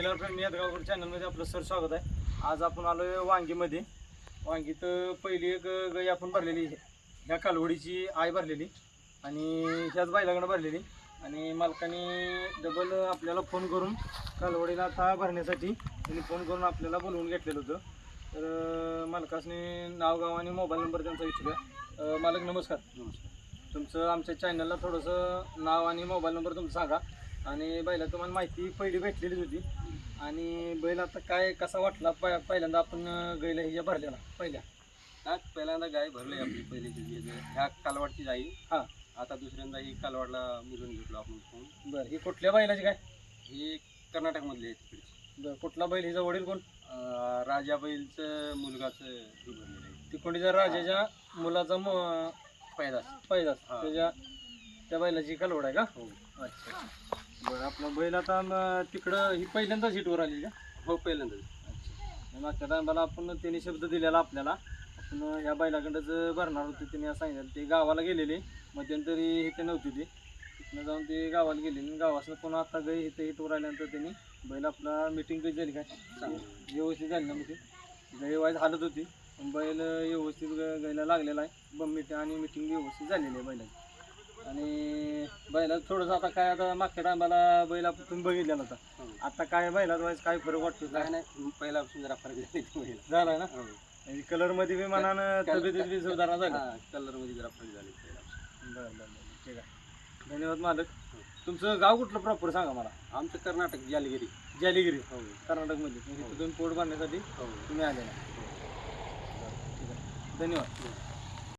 खिलार प्रेमी यादगावकर चॅनलमध्ये आपलं सर स्वागत आहे. आज आपण आलो आहे वांगीमध्ये. वांगीत पहिली एक गाय आपण भरलेली, ह्या कालवडीची आई भरलेली आणि ह्याच बैलाकडं भरलेली आणि मालकाने डबल आपल्याला फोन करून कालवडीला आता भरण्यासाठी त्यांनी फोन करून आपल्याला बोलवून घेतलेलं होतं. तर मालकासने नाव गाव आणि मोबाईल नंबर त्यांचा विचारूया. मालक नमस्कार. तुमचं आमच्या चॅनलला थोडंसं नाव आणि मोबाईल नंबर तुमचं सांगा. आणि बैला तुम्हाला माहिती पहिली भेटलेलीच होती आणि बैल आता काय कसा वाटला पहिल्यांदा आपण गायला ह्या भरलेला पहिल्यांदा गाय भरली आपली पहिली ह्या कालवाडची जाई. हां, आता दुसऱ्यांदा ही कालवाडला मिळून घेतलो आपण फोन. बरं. ही कुठल्या बैलाची काय? ही कर्नाटकमधली आहे तिकडची. बरं. कुठला बैल? हिचा वडील कोण? राजा बैलचं मुलगाचं ही भरलेलं आहे. तिकोणीच्या राजाच्या मुलाचा पैदास. पैदास हां. त्याच्या त्या बैलाची कालवड आहे का? हो. अच्छा. बरं. आपला बैल आता तिकडं ही पहिल्यांदाच हिटवर आली का? हो, पहिल्यांदाच. अच्छा. मागच्या टायमाला आपण त्यांनी शब्द दिलेला आपल्याला, आपण ह्या बैलाकडंच भरणार होते. त्यांनी सांगितलं ते गावाला गेलेले, मध्यंतरी इथे नव्हती ती, तिथनं जाऊन ते गावाला गेलेले आणि गावाचं पुन्हा आता गाय इथे हिटवर आल्यानंतर त्यांनी बैल आपला मिटिंग कधी झाली काय व्यवस्थित झाली ना मिटिंग. गाय वाईज हालत होती पण बैल व्यवस्थित गायला लागलेला आहे. मिटिंग आणि मिटिंग व्यवस्थित झालेली आहे बैलाची. आणि बैला थोडंसं आता काय, आता मागच्या टायमाला बैल आपण तुम्ही बघितलेला होता, आता काय बैलात वाईज काय फरक वाटतो? काय नाही, पहिल्यापासून जरा फरक झाली झाला ना. हो. म्हणजे कलरमध्ये बी मनानं तब्येतीत बी सुधारणा झाली. कलरमध्ये जरा फरक झाली पहिल्यापासून. बरं बरं बरं, ठीक आहे. धन्यवाद मालक. तुमचं गाव कुठलं प्रॉपर सांगा मला? आमचं कर्नाटक जालगिरी. जालिगिरी. हो. कर्नाटकमध्ये. म्हणजे तुम्ही पोट बांधण्यासाठी हो. तुम्ही आलेला. बरं, ठीक आहे. धन्यवाद.